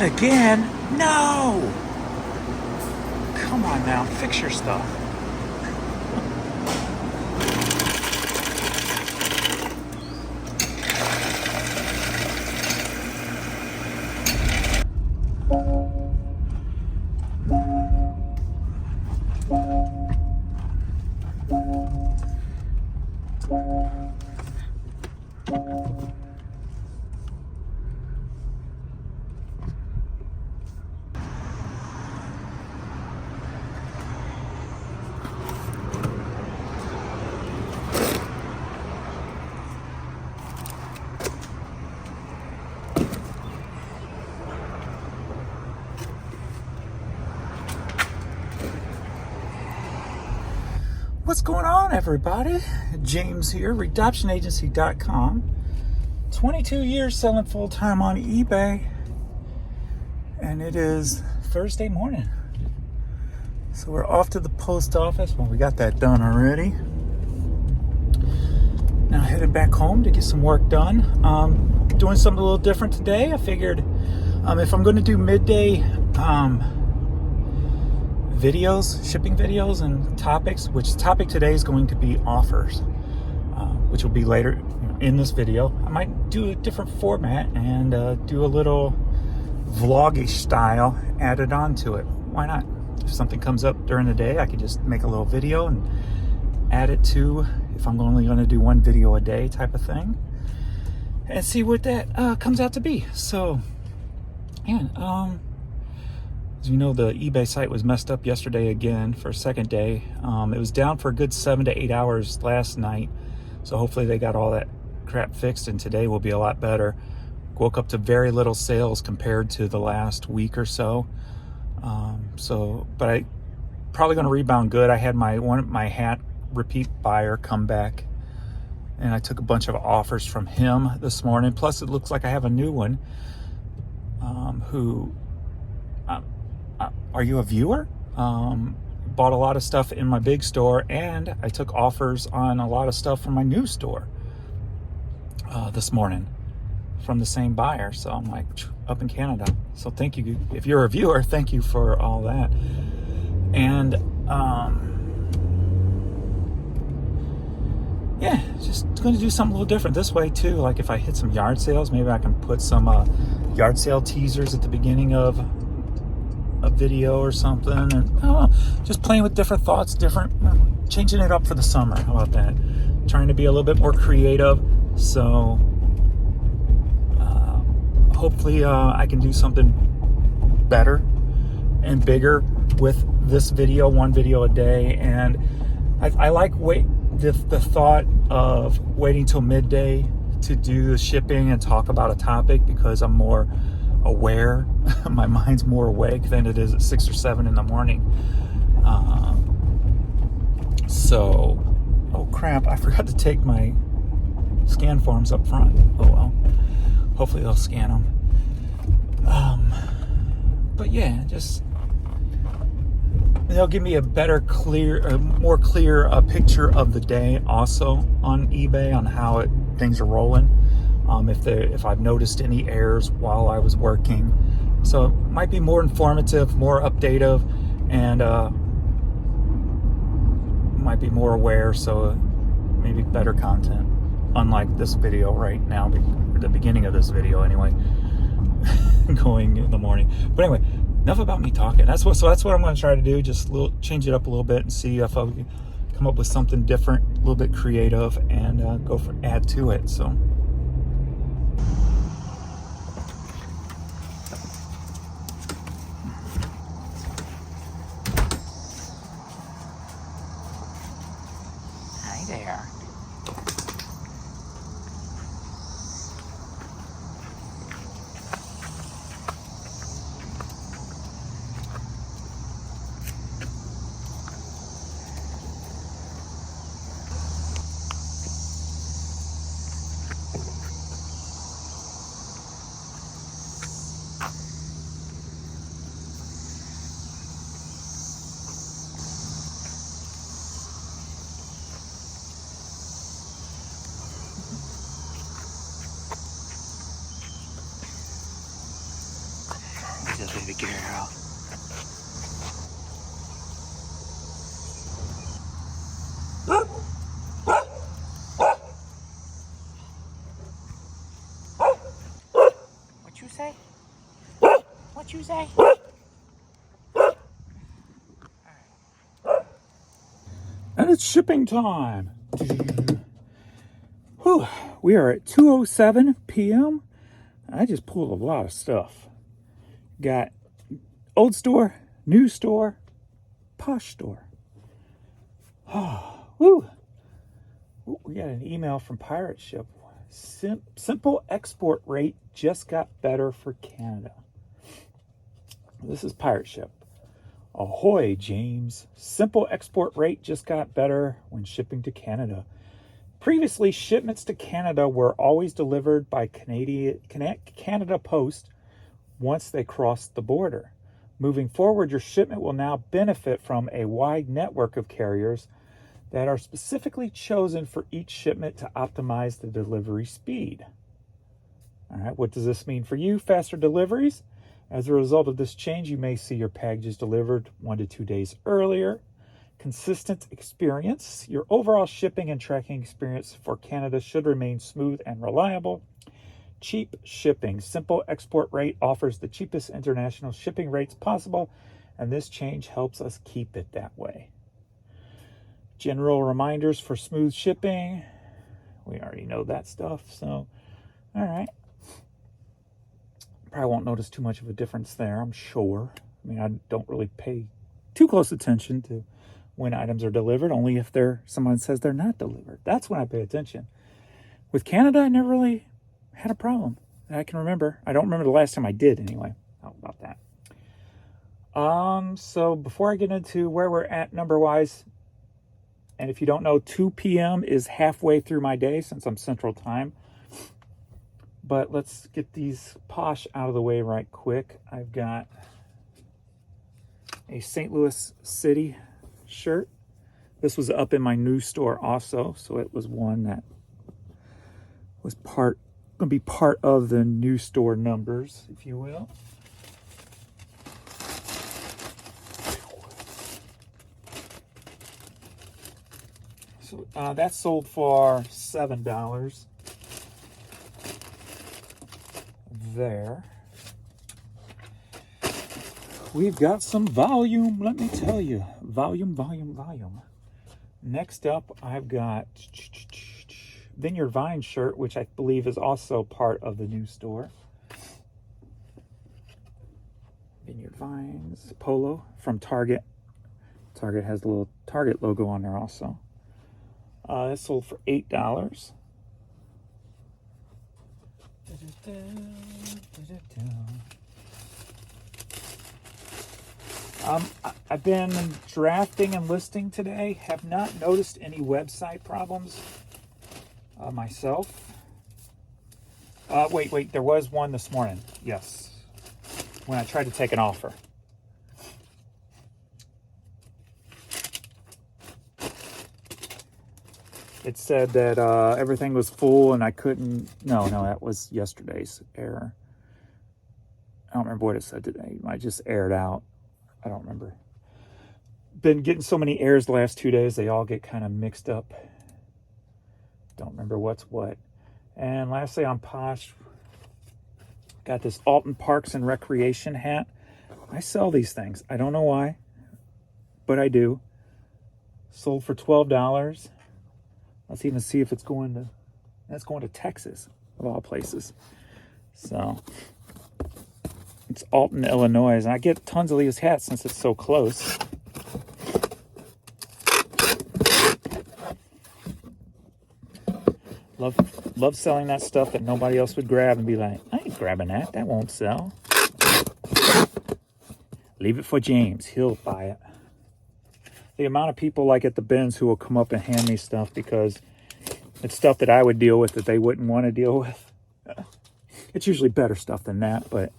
Not again. No. Come on now, fix your stuff. What's going on, everybody? James here, redoptionagency.com. 22 years selling full-time on eBay. And it is Thursday morning. So we're off to the post office. Well, we got that done already. Now headed back home to get some work done. Doing something a little different today. I figured if I'm going to do midday videos, shipping videos and topics, which topic today is going to be offers, which will be later in this video. I might do a different format and do a little vlogish style added on to it. Why not? If something comes up during the day, I could just make a little video and add it to, if I'm only going to do one video a day type of thing, and see what that comes out to be. So yeah, as you know, the eBay site was messed up yesterday again for a second day. It was down for a good 7 to 8 hours last night. So hopefully they got all that crap fixed, and today will be a lot better. Woke up to very little sales compared to the last week or so. But I probably going to rebound good. I had my hat repeat buyer come back, and I took a bunch of offers from him this morning. Plus, it looks like I have a new one. Are you a viewer? Bought a lot of stuff in my big store, and I took offers on a lot of stuff from my new store this morning from the same buyer. So I'm like, up in Canada. So thank you. If you're a viewer, thank you for all that. And yeah, just going to do something a little different this way too. Like if I hit some yard sales, maybe I can put some yard sale teasers at the beginning of a video or something, and just playing with different thoughts, changing it up for the summer. How about that? Trying to be a little bit more creative. So hopefully I can do something better and bigger with this video, one video a day. And I like the thought of waiting till midday to do the shipping and talk about a topic, because I'm more aware. My mind's more awake than it is at 6 or 7 in the morning. Oh crap, I forgot to take my scan forms up front. Oh well, hopefully they'll scan them. But yeah, just they'll give me a more clear picture of the day also on eBay, on how things are rolling. If I've noticed any errors while I was working. So it might be more informative, more updative, and might be more aware, so maybe better content. Unlike this video right now, the beginning of this video anyway, going in the morning. But anyway, enough about me talking. That's what I'm going to try to do, just change it up a little bit and see if I can come up with something different, a little bit creative, and add to it. So there. girl. What you say? What you say? And it's shipping time. Whew. We are at 2:07 p.m. I just pulled a lot of stuff. Got old store, new store, posh store. Woo. We got an email from Pirate Ship. Simple export rate just got better for Canada. This is Pirate Ship. Ahoy, James. Simple export rate just got better when shipping to Canada. Previously, shipments to Canada were always delivered by Canada Post once they crossed the border. Moving forward, your shipment will now benefit from a wide network of carriers that are specifically chosen for each shipment to optimize the delivery speed. All right, what does this mean for you? Faster deliveries. As a result of this change, you may see your packages delivered 1 to 2 days earlier. Consistent experience. Your overall shipping and tracking experience for Canada should remain smooth and reliable. Cheap shipping. Simple export rate offers the cheapest international shipping rates possible, and this change helps us keep it that way. General reminders for smooth shipping. We already know that stuff, so all right. Probably won't notice too much of a difference there, I'm sure. I mean, I don't really pay too close attention to when items are delivered, only if someone says they're not delivered. That's when I pay attention. With Canada, I never really had a problem that I can remember. I don't remember the last time I did anyway. How about that? So before I get into where we're at number-wise, and if you don't know, 2 p.m. is halfway through my day since I'm Central Time. But let's get these posh out of the way right quick. I've got a St. Louis City shirt. This was up in my new store also, so it was one that was going to be part of the new store numbers, if you will. So that sold for $7. There. We've got some volume, let me tell you. Volume. Next up, I've got Vineyard Vines shirt, which I believe is also part of the new store. Vineyard Vines polo from Target. Target has the little Target logo on there also. It sold for $8. I've been drafting and listing today. Have not noticed any website problems myself. Wait, there was one this morning. Yes, when I tried to take an offer. It said that everything was full and I couldn't. No, that was yesterday's error. I don't remember what it said today. I just aired out. I don't remember. Been getting so many errors the last 2 days, they all get kind of mixed up. Don't remember what's what. And lastly, on Posh, got this Alton Parks and Recreation hat. I sell these things. I don't know why, but I do. Sold for $12. Let's even see if it's going to. That's going to Texas, of all places. So it's Alton, Illinois, and I get tons of these hats since it's so close. Love selling that stuff that nobody else would grab and be like, I ain't grabbing that. That won't sell. Leave it for James. He'll buy it. The amount of people like at the bins who will come up and hand me stuff because it's stuff that I would deal with that they wouldn't want to deal with. It's usually better stuff than that, but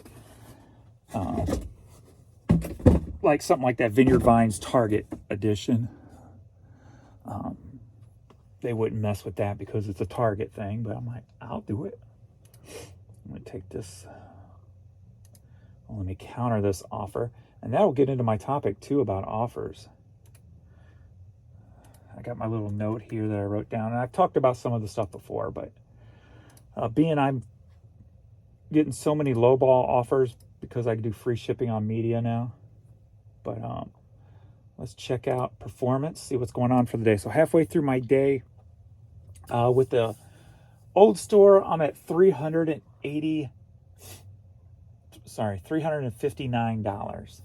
like something like that Vineyard Vines Target edition. They wouldn't mess with that because it's a Target thing, but I'm like, I'll do it. I'm going to take this Well, let me counter this offer, and that'll get into my topic too about offers. I got my little note here that I wrote down, and I've talked about some of the stuff before, but being I'm getting so many lowball offers because I can do free shipping on media now. But let's check out performance, see what's going on for the day. So halfway through my day with the old store, I'm at $359.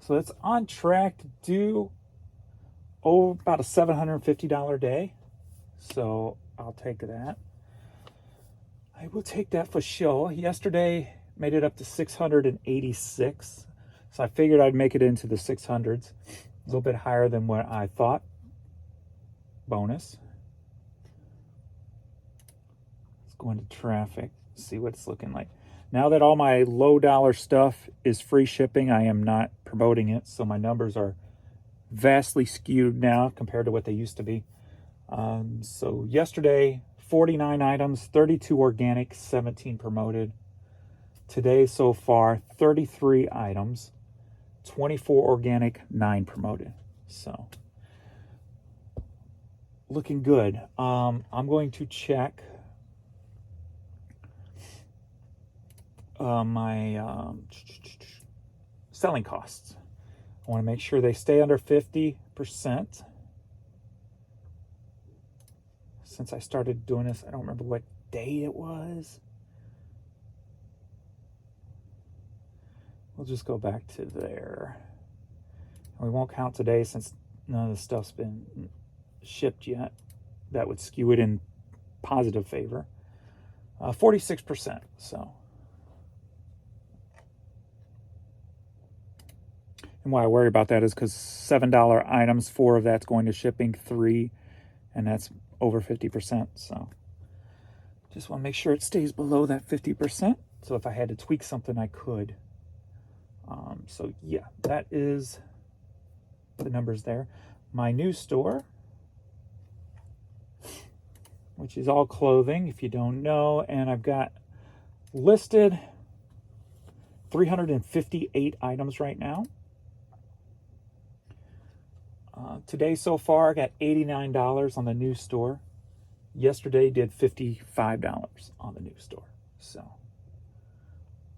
So it's on track to do about a $750 day. So I'll take that. I will take that for sure. Yesterday made it up to 686. So I figured I'd make it into the 600s. A little bit higher than what I thought. Bonus. Let's go into traffic, see what it's looking like. Now that all my low dollar stuff is free shipping, I am not promoting it. So my numbers are vastly skewed now compared to what they used to be. So yesterday, 49 items, 32 organic, 17 promoted. Today so far, 33 items, 24 organic, 9 promoted. So looking good. I'm going to check my selling costs. I want to make sure they stay under 50%. Since I started doing this, I don't remember what day it was. We'll just go back to there. We won't count today since none of the stuff's been shipped yet. That would skew it in positive favor. 46%. So, and why I worry about that is because $7 items, 4 of that's going to shipping, 3, and that's over 50%. So just want to make sure it stays below that 50%. So if I had to tweak something, I could. So yeah, that is the numbers there. My new store, which is all clothing, if you don't know, and I've got listed 358 items right now. Today so far, I got $89 on the new store. Yesterday did $55 on the new store. So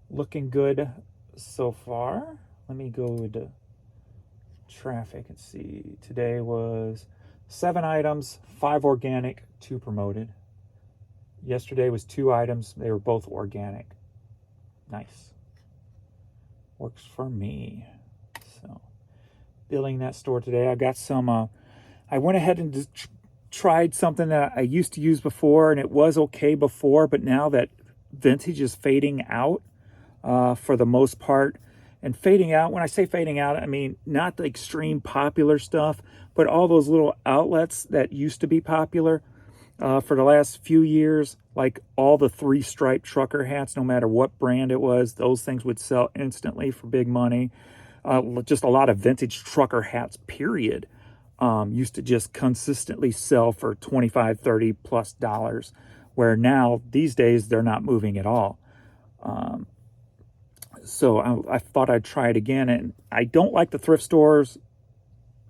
looking good so far. Let me go to traffic and see. Today was 7 items, 5 organic, 2 promoted. Yesterday was 2 items. They were both organic. Nice. Works for me. So billing that store today. I got some, I went ahead and tried something that I used to use before, and it was okay before, but now that vintage is fading out for the most part. And fading out, when I say fading out, I mean not the extreme popular stuff, but all those little outlets that used to be popular for the last few years, like all the 3-stripe trucker hats, no matter what brand it was, those things would sell instantly for big money. Just a lot of vintage trucker hats, period, used to just consistently sell for $25, $30 plus dollars, where now, these days, they're not moving at all. So I thought I'd try it again, and I don't like the thrift stores'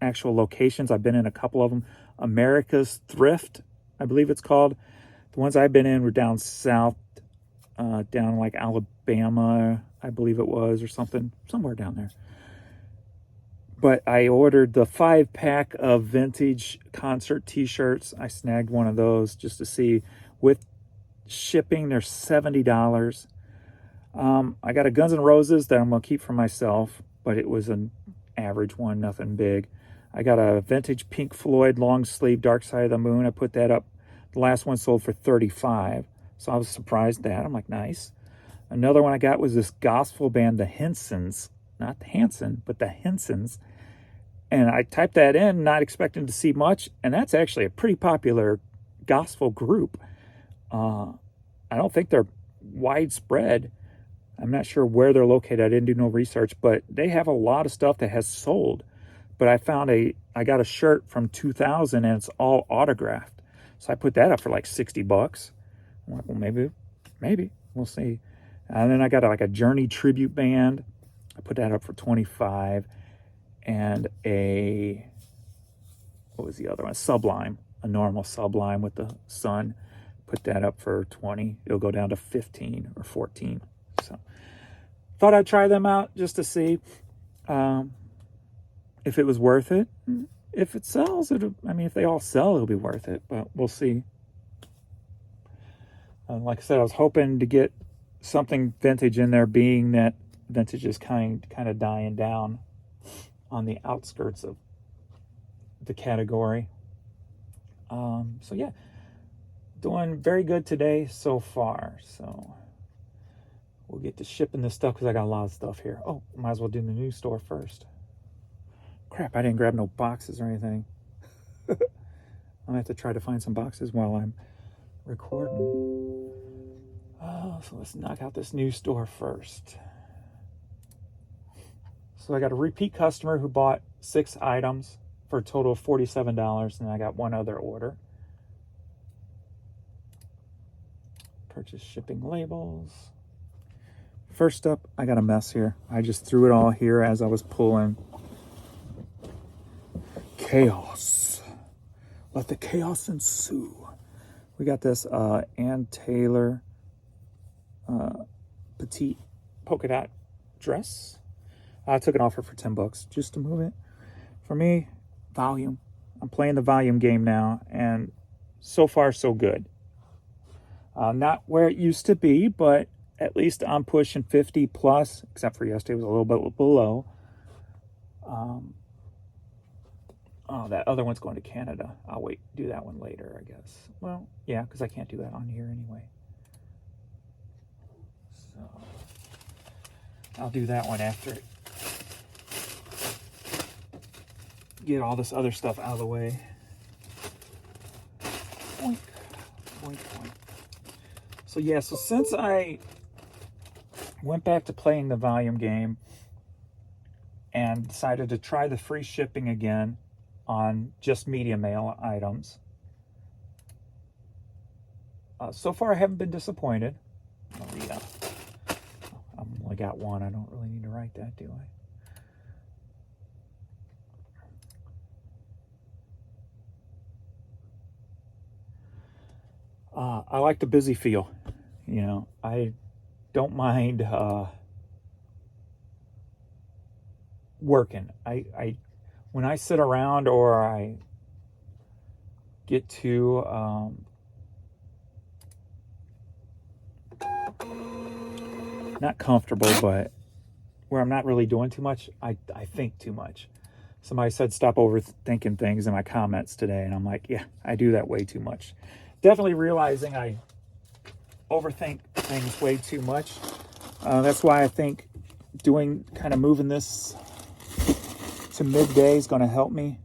actual locations. I've been in a couple of them. America's Thrift, I believe it's called. The ones I've been in were down south, down like Alabama, I believe it was, or something, somewhere down there. But I ordered the 5-pack of vintage concert t-shirts. I snagged one of those just to see. With shipping, they're $70. I got a Guns N' Roses that I'm going to keep for myself, but it was an average one, nothing big. I got a vintage Pink Floyd long sleeve Dark Side of the Moon. I put that up. The last one sold for $35, so I was surprised at that. I'm like, nice. Another one I got was this gospel band, the Hensons. Not the Hanson, but the Hensons. And I typed that in, not expecting to see much, and that's actually a pretty popular gospel group. I don't think they're widespread. I'm not sure where they're located. I didn't do no research, but they have a lot of stuff that has sold. But I got a shirt from 2000 and it's all autographed. So I put that up for like $60. I'm like, well, maybe, we'll see. And then I got like a Journey tribute band. I put that up for 25, and a, what was the other one? Sublime, a normal Sublime with the sun. Put that up for 20. It'll go down to 15 or 14. So thought I'd try them out just to see if it was worth it. If it sells, I mean, if they all sell, it'll be worth it, but we'll see. Like I said, I was hoping to get something vintage in there, being that vintage is kind of dying down on the outskirts of the category. So yeah, doing very good today so far. So we'll get to shipping this stuff because I got a lot of stuff here. Oh, might as well do the new store first. Crap, I didn't grab no boxes or anything. I'll have to try to find some boxes while I'm recording. So let's knock out this new store first. So I got a repeat customer who bought 6 items for a total of $47, and I got one other order. Purchase shipping labels. First up, I got a mess here. I just threw it all here as I was pulling. Chaos. Let the chaos ensue. We got this Ann Taylor petite polka dot dress. I took an offer for $10 just to move it. For me, volume. I'm playing the volume game now, and so far so good. Not where it used to be, but at least I'm pushing 50 plus, except for yesterday was a little bit below. Oh, that other one's going to Canada. I'll do that one later, I guess. Well, yeah, because I can't do that on here anyway. So I'll do that one after get all this other stuff out of the way. Boink, boink, boink. So yeah, so since I went back to playing the volume game and decided to try the free shipping again on just media mail items, so far I haven't been disappointed. Maria. I only got one. I don't really need to write that, do I? I like the busy feel. You know, I don't mind working. I when I sit around or I get to not comfortable, but where I'm not really doing too much, I think too much. Somebody said stop overthinking things in my comments today, and I'm like, yeah, I do that way too much. Definitely realizing I overthink things way too much. That's why I think kind of moving this to midday is going to help me,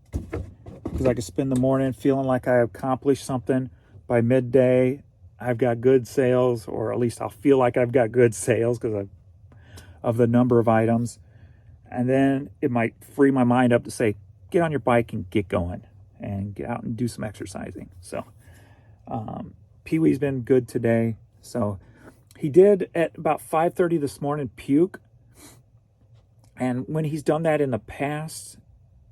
because I can spend the morning feeling like I accomplished something. By midday, I've got good sales, or at least I'll feel like I've got good sales because of the number of items. And then it might free my mind up to say, get on your bike and get going and get out and do some exercising. So Pee-wee's been good today. So he did at about 5:30 this morning puke. And when he's done that in the past,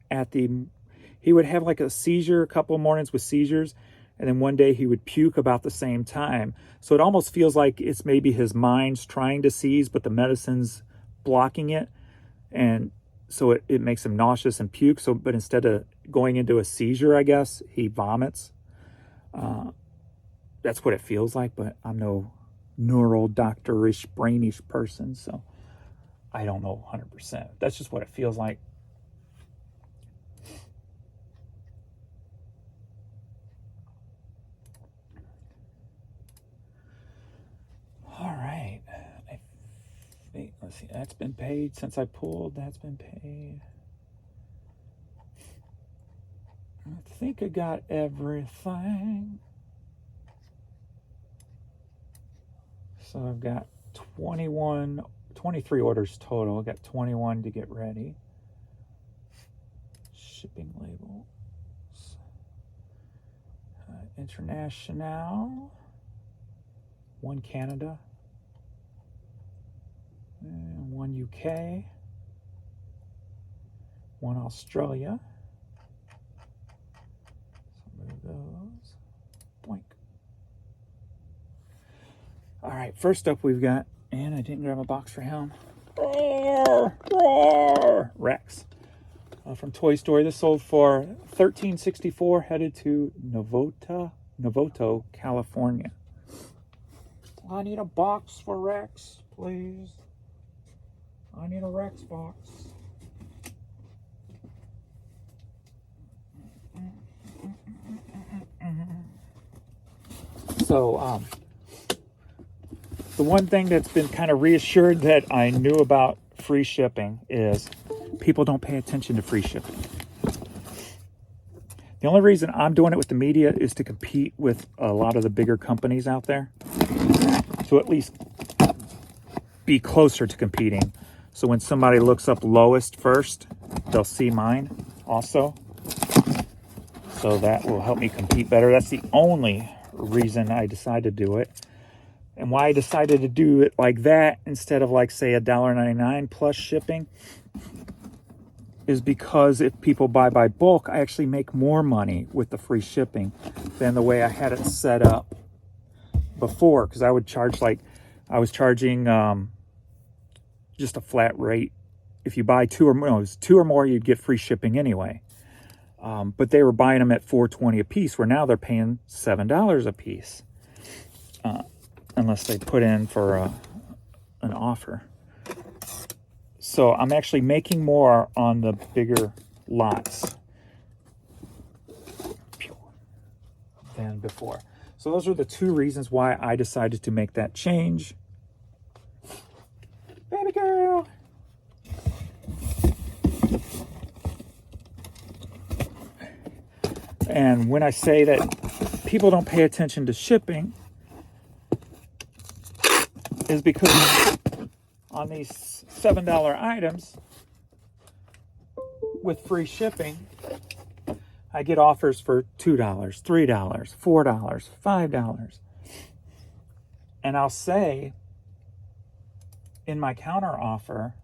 he would have like a seizure, a couple of mornings with seizures, and then one day he would puke about the same time. So it almost feels like it's maybe his mind's trying to seize, but the medicine's blocking it. And so it makes him nauseous and puke. So, but instead of going into a seizure, I guess, he vomits. That's what it feels like, but I'm no neural doctorish, brainish person, so I don't know 100%. That's just what it feels like. All right. I think, let's see, that's been paid since I pulled. That's been paid. I think I got everything. So I've got 23 orders total. I've got 21 to get ready. Shipping labels. International. 1 Canada. And 1 UK. one Australia. So move those. Boink. All right, first up we've got, and I didn't grab a box for him. Roar, roar, Rex from Toy Story. This sold for $13.64, headed to Novato, California. I need a box for Rex, please. I need a Rex box. So, the one thing that's been kind of reassured that I knew about free shipping is people don't pay attention to free shipping. The only reason I'm doing it with the media is to compete with a lot of the bigger companies out there. To at least be closer to competing. So when somebody looks up lowest first, they'll see mine also. So that will help me compete better. That's the only reason I decided to do it. And why I decided to do it like that instead of like say $1.99 plus shipping is because if people buy by bulk, I actually make more money with the free shipping than the way I had it set up before. Because I would charge I was charging just a flat rate. If you buy two or more, you'd get free shipping anyway. But they were buying them at $4.20 a piece, where now they're paying $7 a piece. Unless they put in for an offer. So I'm actually making more on the bigger lots than before. So those are the two reasons why I decided to make that change. Baby girl. And when I say that people don't pay attention to shipping, is because on these $7 items with free shipping, I get offers for $2, $3, $4, $5. And I'll say in my counter offer,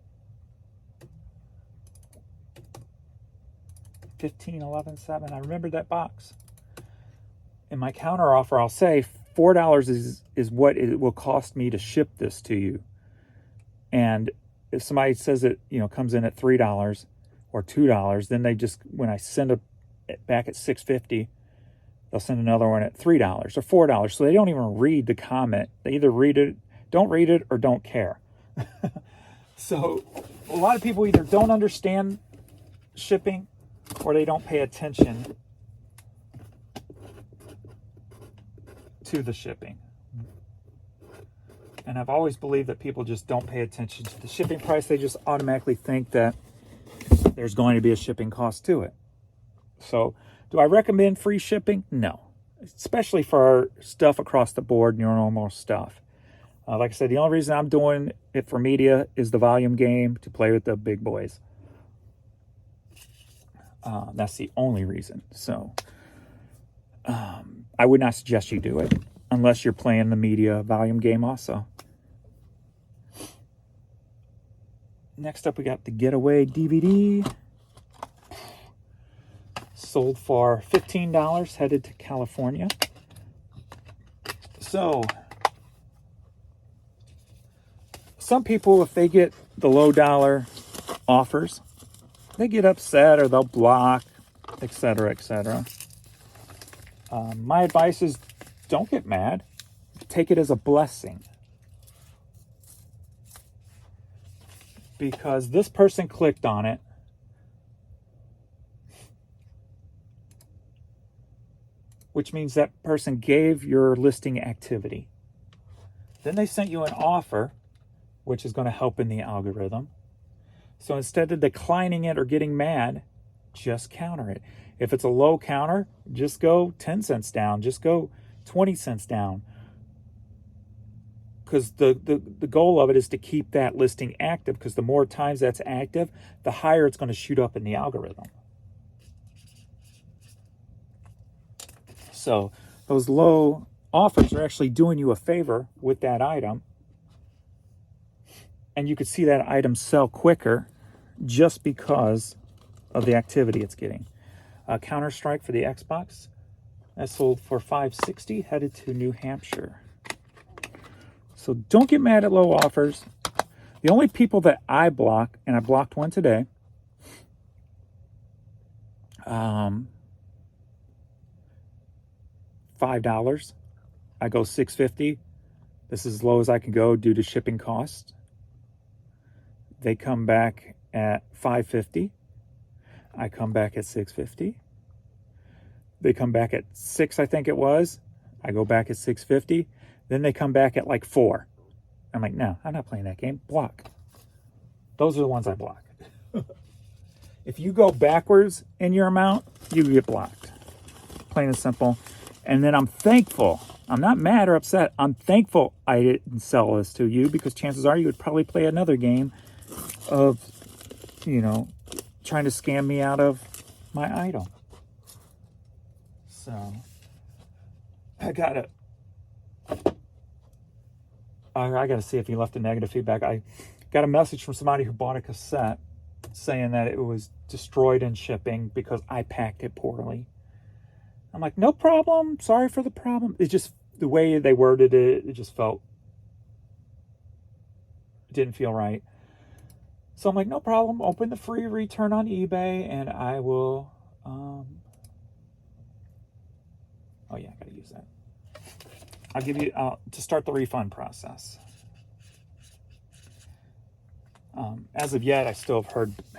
15, 11, 7. I remember that box. In my counter offer, I'll say $4 is what it will cost me to ship this to you. And if somebody says it, comes in at $3 or $2, then they just, when I send it back at $6.50, they'll send another one at $3 or $4. So they don't even read the comment. They either don't read it, or don't care. So a lot of people either don't understand shipping or they don't pay attention to the shipping. And I've always believed that people just don't pay attention to the shipping price. They just automatically think that there's going to be a shipping cost to it. So do I recommend free shipping? No. Especially for stuff across the board, your normal stuff. Like I said, the only reason I'm doing it for media is the volume game, to play with the big boys. That's the only reason. So I would not suggest you do it unless you're playing the media volume game also. Next up, we got the Getaway DVD. Sold for $15, headed to California. So some people, if they get the low dollar offers, they get upset or they'll block, etc., etc. My advice is don't get mad. Take it as a blessing. Because this person clicked on it. Which means that person gave your listing activity. Then they sent you an offer, which is going to help in the algorithm. So instead of declining it or getting mad, just counter it. If it's a low counter, just go 10 cents down. Just go 20 cents down. Because the goal of it is to keep that listing active, because the more times that's active, the higher it's going to shoot up in the algorithm. So those low offers are actually doing you a favor with that item. And you could see that item sell quicker just because of the activity it's getting. Counter-Strike for the Xbox. That sold for $5.60, headed to New Hampshire. So don't get mad at low offers. The only people that I block, and I blocked one today, $5. I go $6.50. This is as low as I can go due to shipping costs. They come back at $5.50. I come back at $6.50. They come back at $6, I think it was. I go back at $6.50. Then they come back at like $4. I'm like, no, I'm not playing that game. Block. Those are the ones I block. If you go backwards in your amount, you get blocked. Plain and simple. And then I'm thankful. I'm not mad or upset. I'm thankful I didn't sell this to you, because chances are you would probably play another game of, you know, trying to scam me out of my item. So I gotta see if he left a negative feedback. I got a message from somebody who bought a cassette saying that it was destroyed in shipping because I packed it poorly. I'm like, no problem. Sorry for the problem. It's just the way they worded it. It just didn't feel right. So I'm like, no problem. Open the free return on eBay, and I will. Oh yeah, I gotta use that. I'll give you to start the refund process. As of yet, I still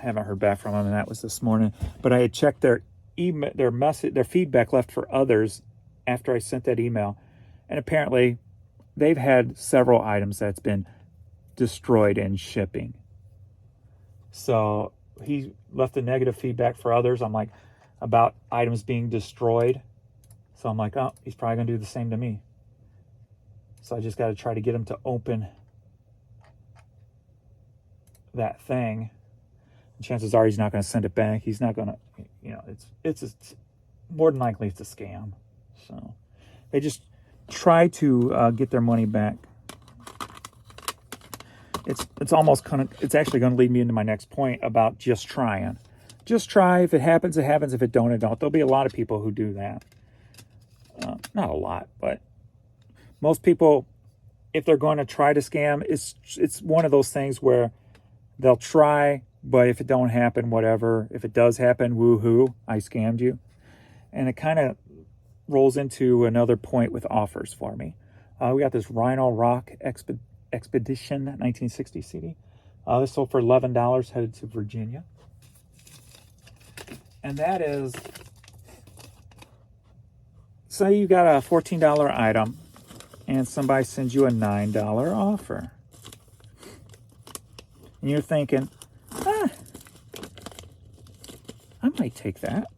haven't heard back from them, and that was this morning. But I had checked their email, their feedback left for others after I sent that email, and apparently they've had several items that's been destroyed in shipping. So he left a negative feedback for others. I'm like, about items being destroyed. So I'm like, oh, he's probably gonna do the same to me. So I just got to try to get him to open that thing. And chances are he's not going to send it back. He's not going to, you know, it's more than likely it's a scam. So they just try to get their money back. It's almost kind of, it's actually going to lead me into my next point about just trying. Just try. If it happens, it happens. If it don't, it don't. There'll be a lot of people who do that. Not a lot, but most people, if they're going to try to scam, it's one of those things where they'll try, but if it don't happen, whatever. If it does happen, woohoo, I scammed you. And it kind of rolls into another point with offers for me. We got this Rhino Rock Expedition 1960 CD. This sold for $11, headed to Virginia. And that is, say you got a $14 item and somebody sends you a $9 offer. And you're thinking, I might take that.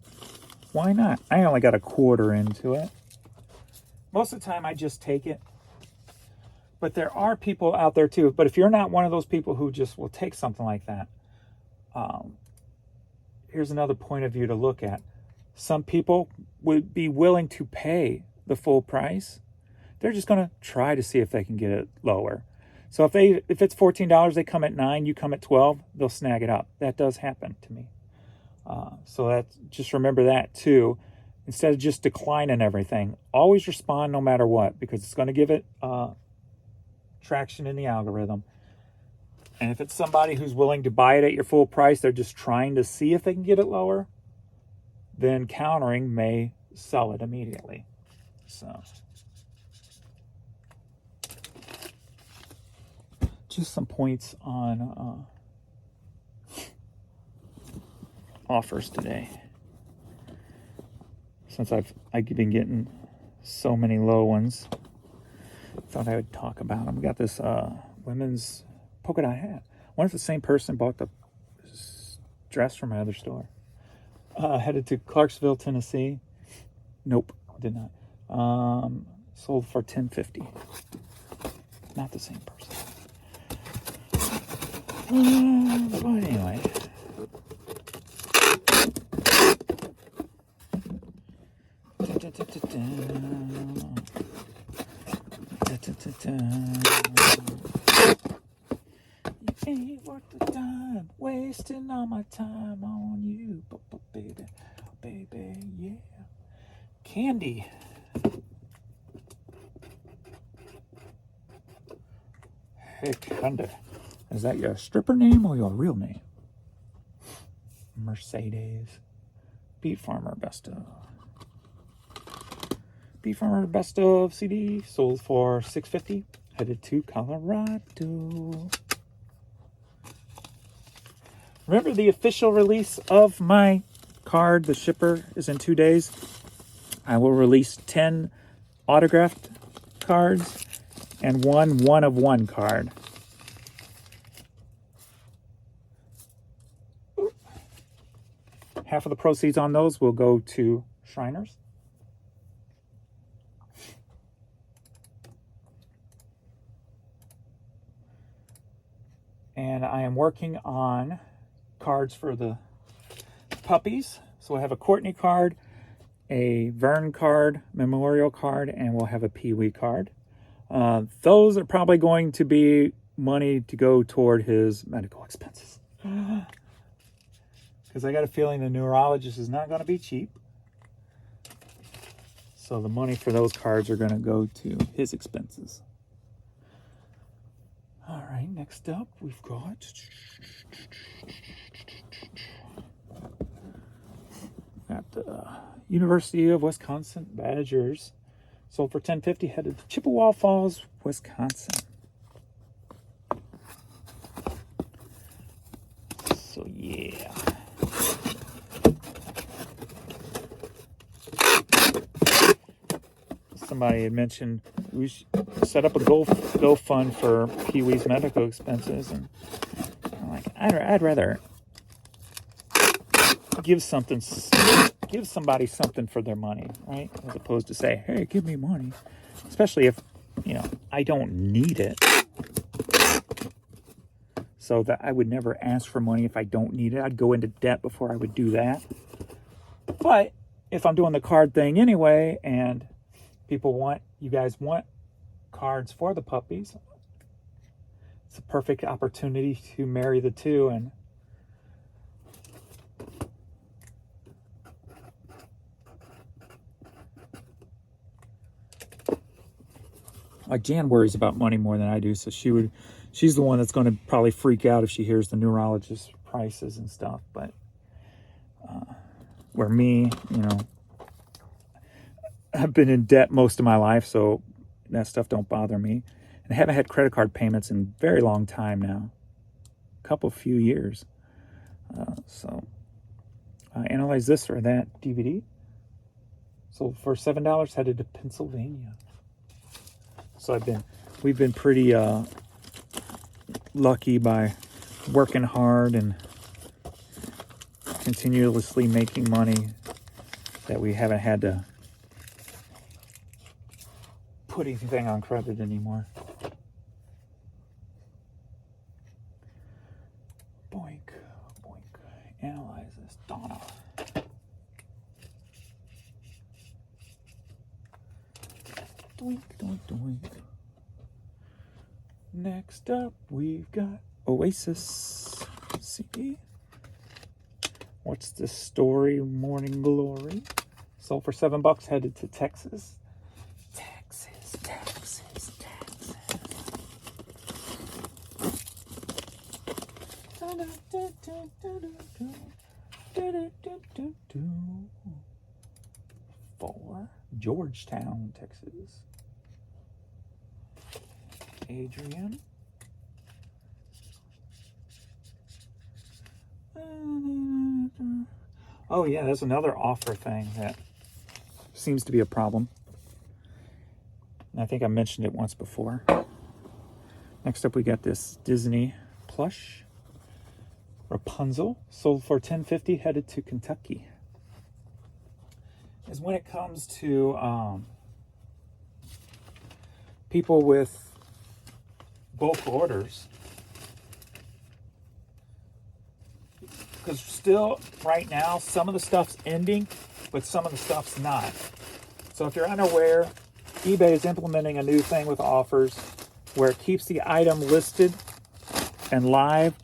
Why not? I only got a quarter into it. Most of the time I just take it. But there are people out there too. But if you're not one of those people who just will take something like that, here's another point of view to look at. Some people would be willing to pay the full price. They're just going to try to see if they can get it lower. So if it's $14, they come at $9, you come at $12, they'll snag it up. That does happen to me. So just remember that too. Instead of just declining everything, always respond no matter what, because it's going to give it traction in the algorithm. And if it's somebody who's willing to buy it at your full price, they're just trying to see if they can get it lower, then countering may sell it immediately. So just some points on offers today, since I've been getting so many low ones. Thought I would talk about them. We got this women's polka dot hat. I wonder if the same person bought the dress from my other store. Headed to Clarksville, Tennessee. Nope, did not. Sold for $10.50. Not the same person. But anyway. Ain't worth the time, wasting all my time on you, baby, baby, yeah. Candy. Hey, Candy. Is that your stripper name or your real name? Mercedes. Beat Farmer Best of. Beat Farmer Best of CD sold for $6.50. Headed to Colorado. Remember the official release of my card, the shipper, is in 2 days. I will release 10 autographed cards and one of one card. Half of the proceeds on those will go to Shriners. And I am working on cards for the puppies. So I have a Courtney card, a Vern card, memorial card, and we'll have a Pee-wee card. Those are probably going to be money to go toward his medical expenses. Because I got a feeling the neurologist is not going to be cheap. So the money for those cards are going to go to his expenses. All right, next up we've got the University of Wisconsin Badgers. Sold for $10.50, headed to Chippewa Falls, Wisconsin. So yeah. Somebody had mentioned we should set up a GoFund for Pee-wee's medical expenses, and I'm like, I'd rather give somebody something for their money, right? As opposed to say, hey, give me money. Especially if, I don't need it. So that I would never ask for money if I don't need it. I'd go into debt before I would do that. But if I'm doing the card thing anyway, and you guys want cards for the puppies, it's a perfect opportunity to marry the two. And like Jan worries about money more than I do, so she's the one that's going to probably freak out if she hears the neurologist prices and stuff. But where me, I've been in debt most of my life, so that stuff don't bother me. And I haven't had credit card payments in a very long time now, few years. So I analyzed this or that DVD. So for $7, headed to Pennsylvania. So we've been pretty lucky by working hard and continuously making money that we haven't had to put anything on credit anymore. Boink, boink. Analyze this. Donna. Doink, doink, doink. Next up, we've got Oasis CD. What's the story? Morning Glory. Sold for $7, headed to Texas. Texas. 4 Georgetown, Texas. Adrian. Oh yeah, that's another offer thing that seems to be a problem. And I think I mentioned it once before. Next up we got this Disney plush. Rapunzel, sold for $10.50, headed to Kentucky. Is when it comes to people with bulk orders, because still right now some of the stuff's ending, but some of the stuff's not. So if you're unaware, eBay is implementing a new thing with offers where it keeps the item listed and live,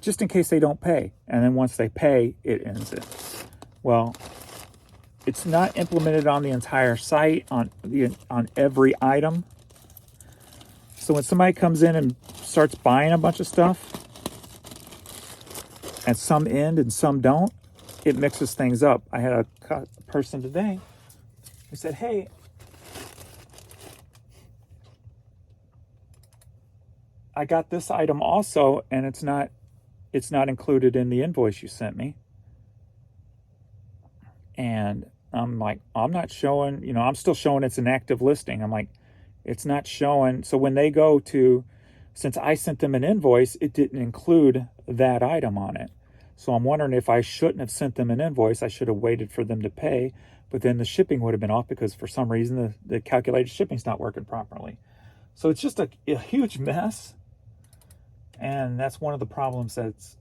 just in case they don't pay. And then once they pay, it ends it. Well, it's not implemented on the entire site, on every item. So when somebody comes in and starts buying a bunch of stuff, and some end and some don't, it mixes things up. I had a person today who said, hey, I got this item also, and it's not included in the invoice you sent me. And I'm like, I'm not showing, you know, I'm still showing it's an active listing. I'm like, it's not showing. So when they go to, since I sent them an invoice, it didn't include that item on it. So I'm wondering if I shouldn't have sent them an invoice. I should have waited for them to pay, but then the shipping would have been off because for some reason the calculated shipping's not working properly. So it's just a huge mess. And that's one of the problems that's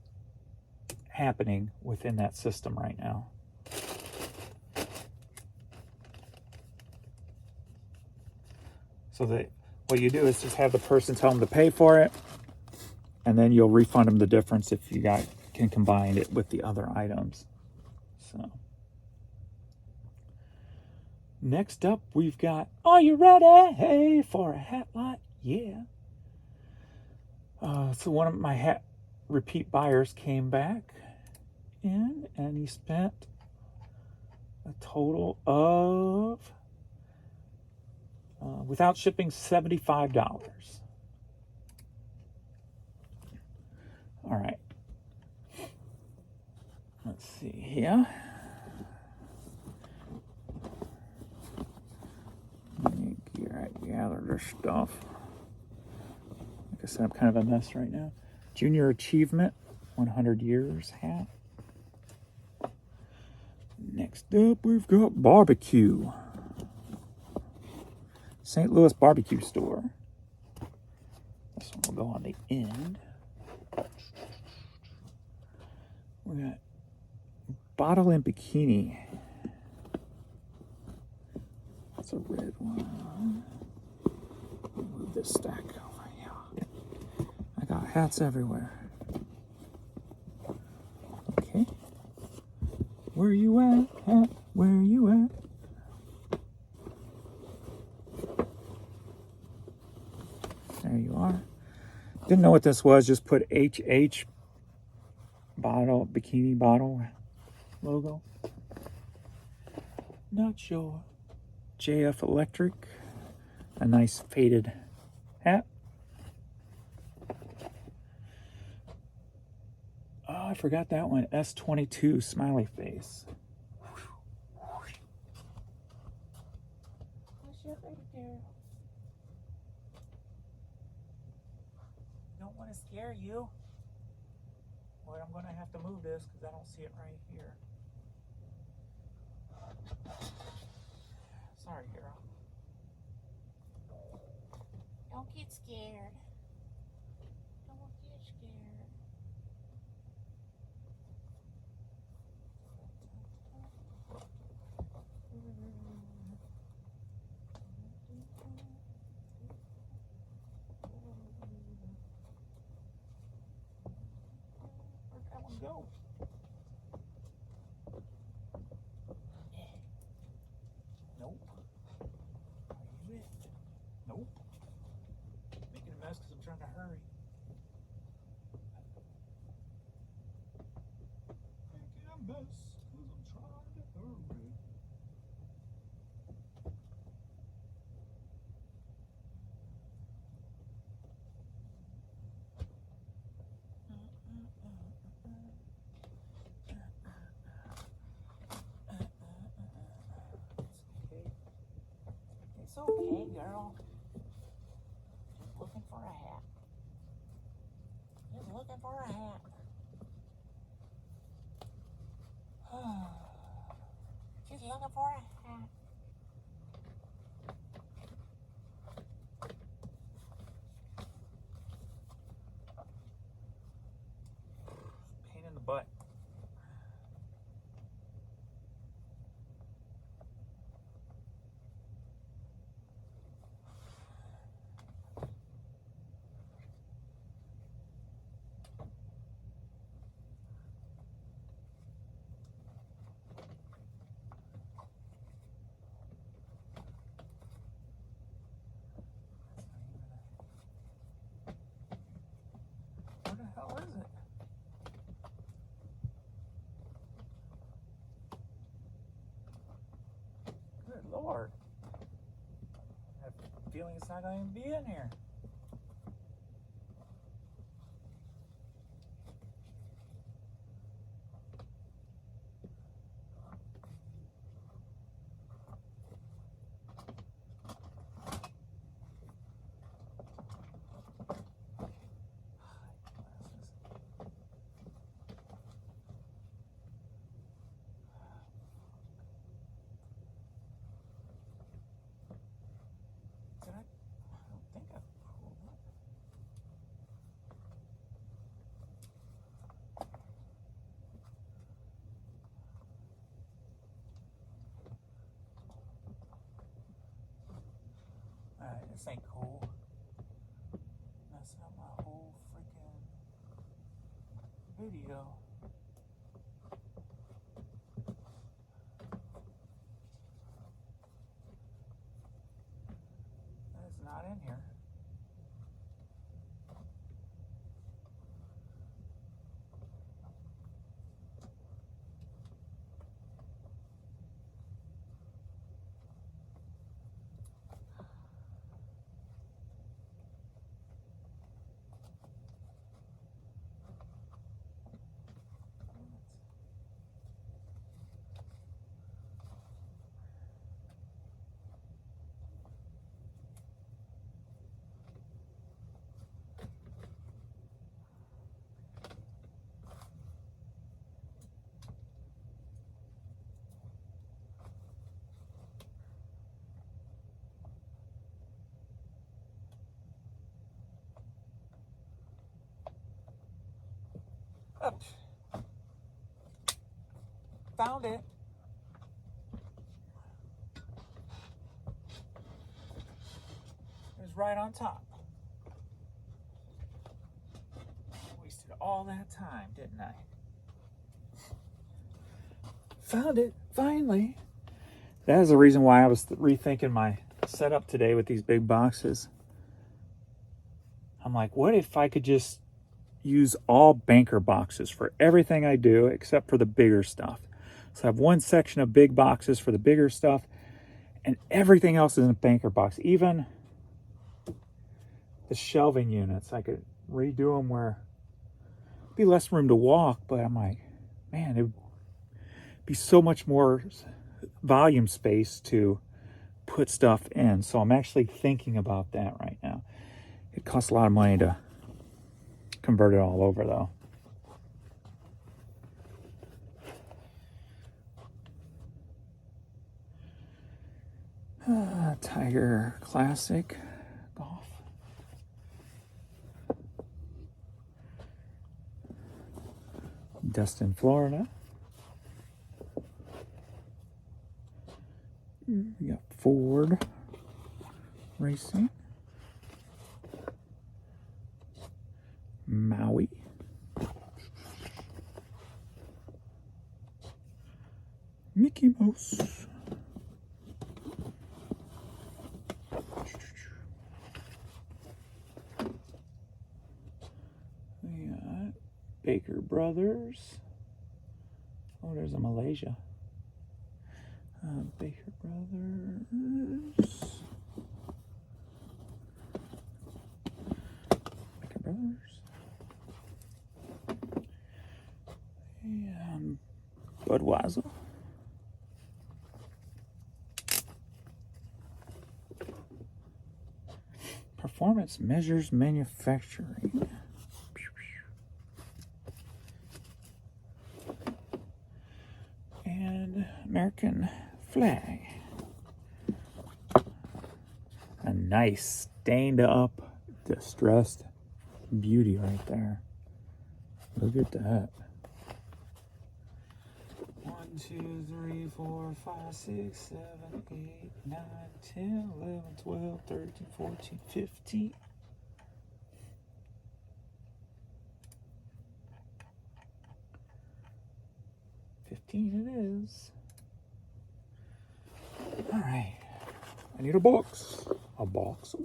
happening within that system right now. So that what you do is just have the person tell them to pay for it, and then you'll refund them the difference if you can combine it with the other items. So next up, we've got, are you ready? Hey, for a hat lot? Yeah. So one of my hat repeat buyers came back in, and he spent a total of, without shipping, $75. All right. Let's see here. Let me gather this stuff. Like I said, I'm kind of a mess right now. Junior Achievement, 100 Years hat. Next up, we've got Barbecue. St. Louis Barbecue Store. This one will go on the end. We got Bottle and Bikini. That's a red one. Move this stack over here. I got hats everywhere. Okay. Where you at, hat? Where you at? There you are. Didn't know what this was. Just put HH bottle, bikini bottle logo. Not sure. JF Electric. A nice faded hat. Oh, I forgot that one. S22 smiley face. Don't want to scare you. Well, I'm going to have to move this because I don't see it right here. Sorry, girl. Don't get scared. Don't get scared. Where'd that one go? Nope. Are you it? Nope. Making a mess because I'm trying to hurry. Making a mess because I'm trying to hurry. It's okay, girl. Just looking for a hat. Just looking for a hat. Just looking for a hat. Pain in the butt. Lord. I have a feeling it's not going to be in here. I don't think I pulled it. Alright, this ain't cool. Messing up my whole freaking video. That's not in here. Up. Found it. It was right on top. Wasted all that time, didn't I? Found it, finally. That is the reason why I was rethinking my setup today with these big boxes. I'm like, what if I could just use all banker boxes for everything I do except for the bigger stuff? So I have one section of big boxes for the bigger stuff and everything else is in a banker box. Even the shelving units, I could redo them where it'd be less room to walk, but I'm like, man, it would be so much more volume space to put stuff in. So I'm actually thinking about that right now. It costs a lot of money to convert it all over though. Tiger Classic Golf. Destin, Florida. We got Ford Racing. Maui. Mickey Mouse. We got Baker Brothers. Oh, there's a Malaysia. Baker Brothers. Baker Brothers. And Budweiser. Performance Measures Manufacturing. And American flag. A nice stained up, distressed beauty right there. Look at that. 1, 2, 3, 4, 5, 6, 7, 8, 9, 10, 11, 12, 13, 14, 15. It is. All right. I need a box. A box.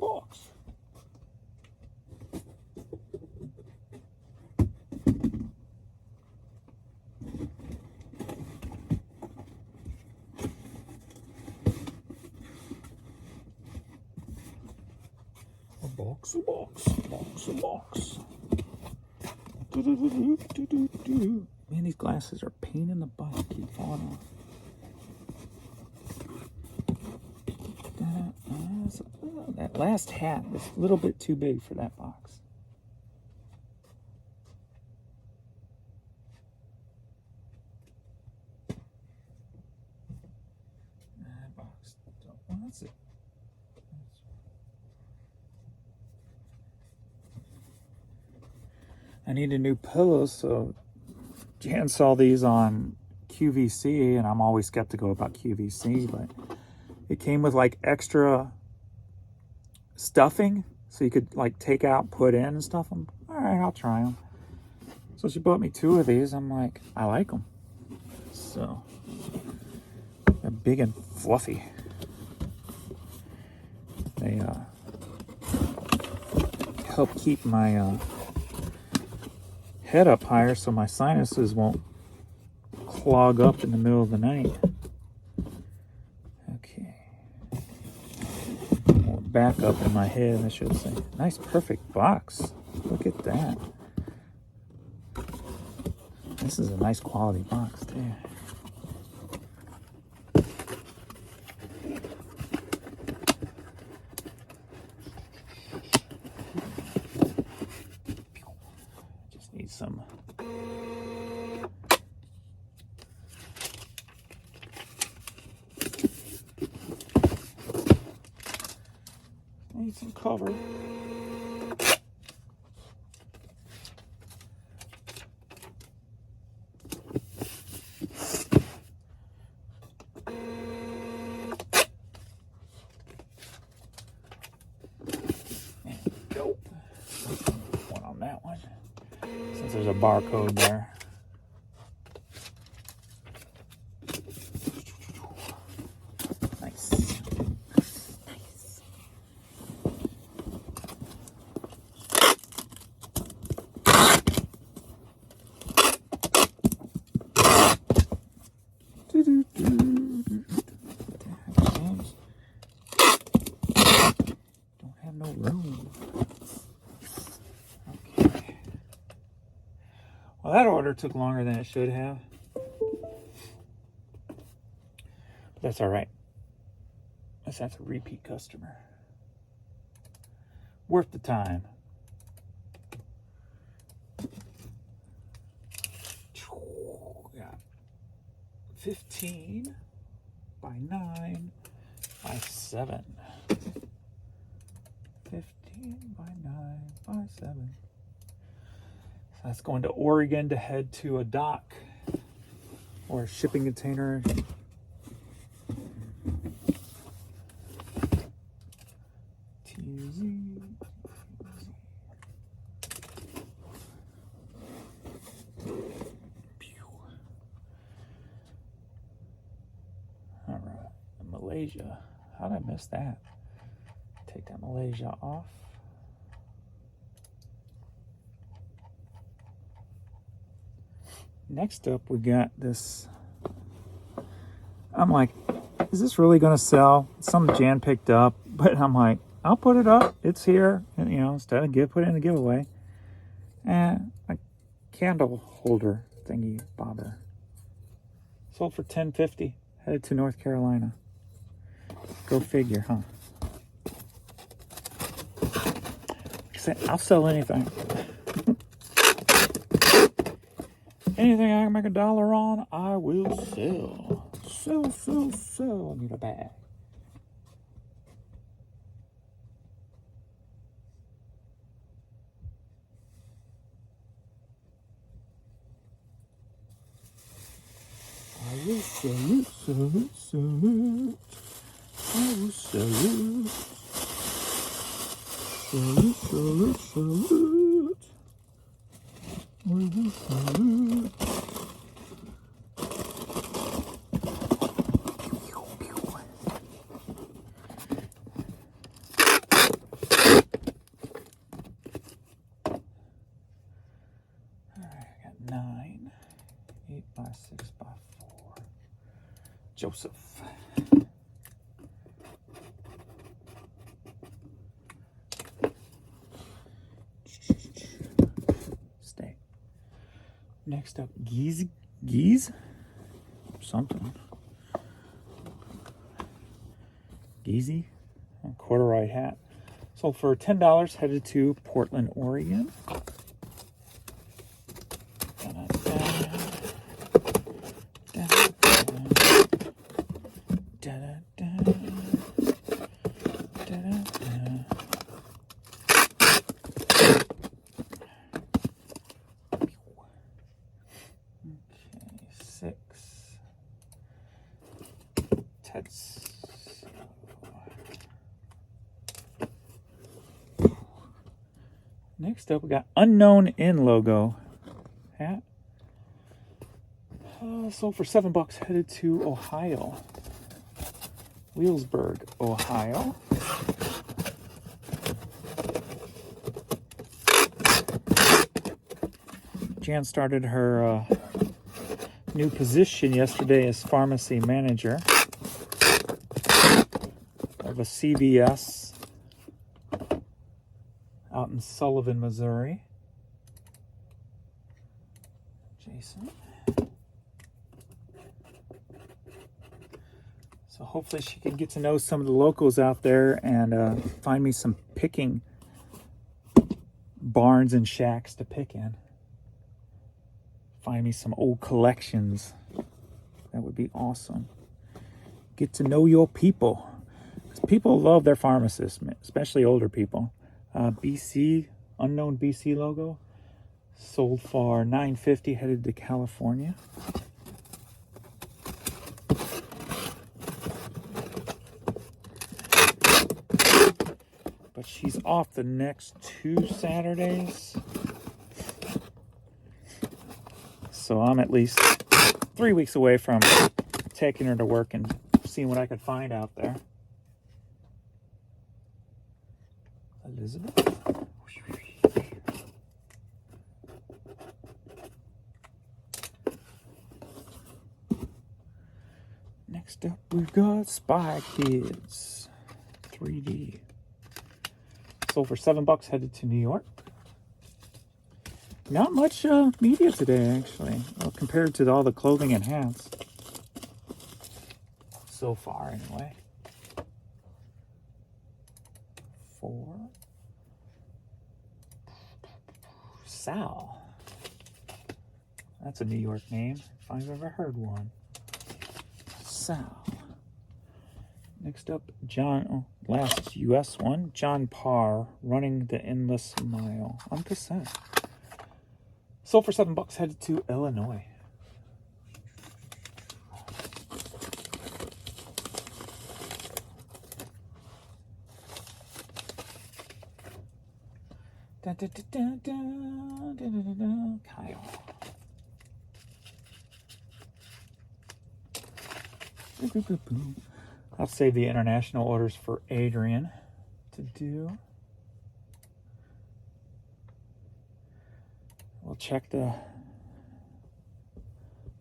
box, a box. Man, these glasses are a pain in the butt. They keep falling off. That last hat is a little bit too big for that box. That box. Well, that's it. I need a new pillow, so Jan saw these on QVC, and I'm always skeptical about QVC, but it came with like extra stuffing, so you could like take out, put in and stuff. I'm all right, I'll try them. So she bought me 2 of these. I'm like, I like them. So they're big and fluffy. They help keep my head up higher so my sinuses won't clog up in the middle of the night. Okay. More back up in my head, I should say. Nice, perfect box. Look at that. This is a nice quality box, too. Just need some. Need some cover. One on that one, since there's a barcode there. Nice. Nice. Don't have no room. Okay. Well, that order took longer than it should have. But that's all right. That's a repeat customer. Worth the time. Got 15 by 9 by 7. 15 by 9 by 7. So that's going to Oregon to head to a dock or a shipping container. All right, Malaysia. How did I miss that? Take that Malaysia off. Next up, we got this. I'm like, is this really going to sell? Some Jan picked up, but I'm like, I'll put it up. It's here, and, you know, instead of put it in the giveaway. And a candle holder thingy bobber. Sold for $10.50. Headed to North Carolina. Go figure, huh? Like I said, I'll sell anything. Anything I can make $1 on, I will sell. Sell. I need a bag. I will sell it. I will sell it. I will sell it. I got 9, 8 by 6 by 4. Joseph. Next up, Geese? Something. Geezy? A corduroy hat. Sold for $10, headed to Portland, Oregon. Next up, we got Unknown In logo hat. Sold for $7, headed to Ohio. Wheelsburg, Ohio. Jan started her new position yesterday as pharmacy manager of a CVS out in Sullivan, Missouri. Jason. So hopefully she can get to know some of the locals out there and find me some picking barns and shacks to pick in. Find me some old collections. That would be awesome. Get to know your people. Because people love their pharmacists, especially older people. BC, Unknown BC logo. Sold for $9.50, headed to California. But she's off the next 2 Saturdays. So I'm at least 3 weeks away from taking her to work and seeing what I could find out there. Elizabeth. Next up, we've got Spy Kids 3D. Sold for $7, headed to New York. Not much media today, actually, compared to all the clothing and hats. So far, anyway. 4. Sal. That's a New York name, if I've ever heard one. Sal. Next up, last U.S. one, John Parr, Running the Endless Mile on cassette. Sold for $7, headed to Illinois. Kyle. I'll save the international orders for Adrian to do. We'll check the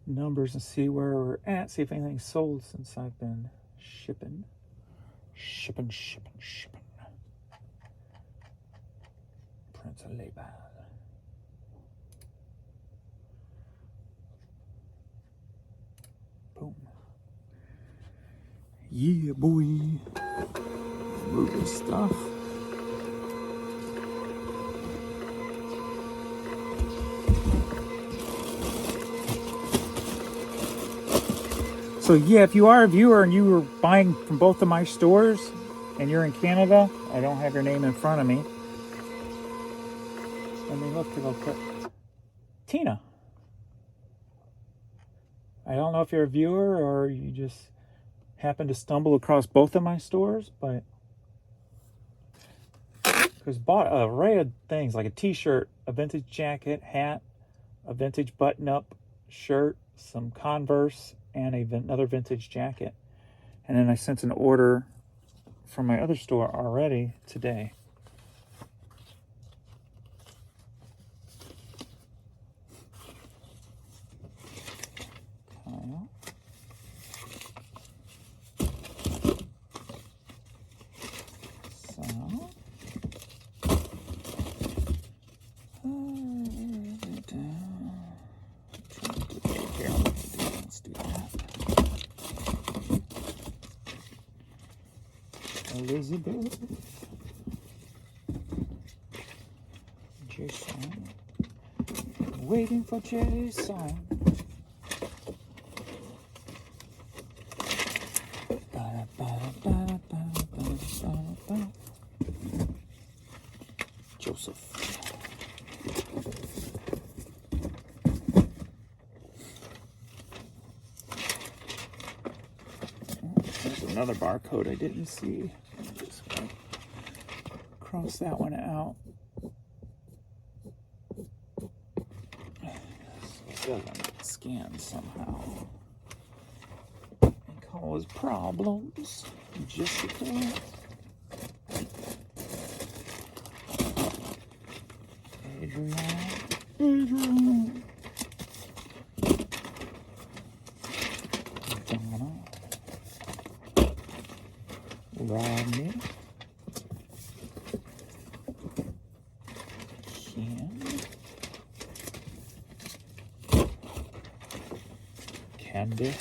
numbers and see where we're at. See if anything's sold since I've been shipping. Prince of Laban. Boom. Yeah, boy. Move this stuff. So yeah, if you are a viewer and you were buying from both of my stores and you're in Canada, I don't have your name in front of me. Let me look real quick. Tina. I don't know if you're a viewer or you just happen to stumble across both of my stores, but because bought an array of things like a t-shirt, a vintage jacket, hat, a vintage button-up shirt, some Converse, and another vintage jacket. And then I sent an order from my other store already today. Elizabeth. Jason. Waiting for Jason. Joseph. There's another barcode I didn't see. Just cross that one out. So it doesn't scan somehow and cause problems. Jessica. Adrian. Donna. Rodney. Kim. Candy.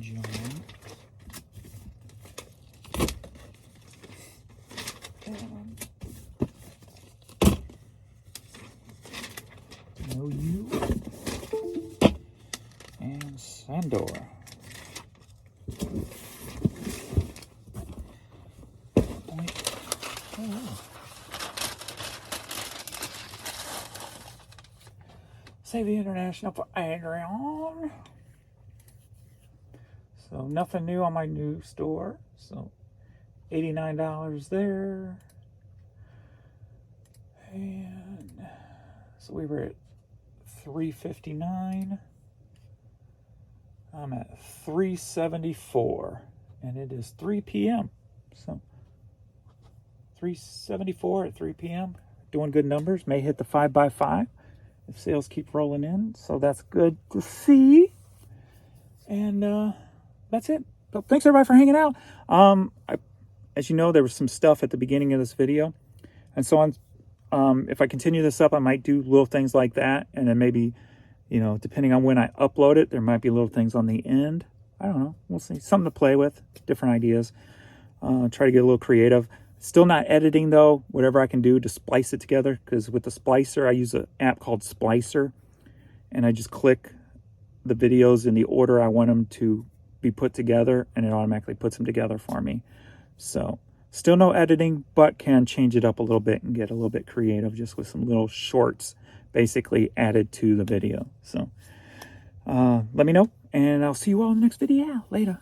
John. Know you. And Sandor. Save the international for Adrian. So nothing new on my new store. So $89 there. And so we were at $359. I'm at $374. And it is 3 p.m. So $374 at 3 p.m. Doing good numbers. May hit the 5x5 if sales keep rolling in. So that's good to see. And that's it. So thanks everybody for hanging out. As you know, there was some stuff at the beginning of this video. And so on. If I continue this up, I might do little things like that. And then maybe, you know, depending on when I upload it, there might be little things on the end. I don't know. We'll see. Something to play with. Different ideas. Try to get a little creative. Still not editing, though. Whatever I can do to splice it together. Because with the splicer, I use an app called Splicer. And I just click the videos in the order I want them to be put together. And it automatically puts them together for me. So still no editing, but can change it up a little bit and get a little bit creative just with some little shorts basically added to the video. So let me know, and I'll see you all in the next video. Later.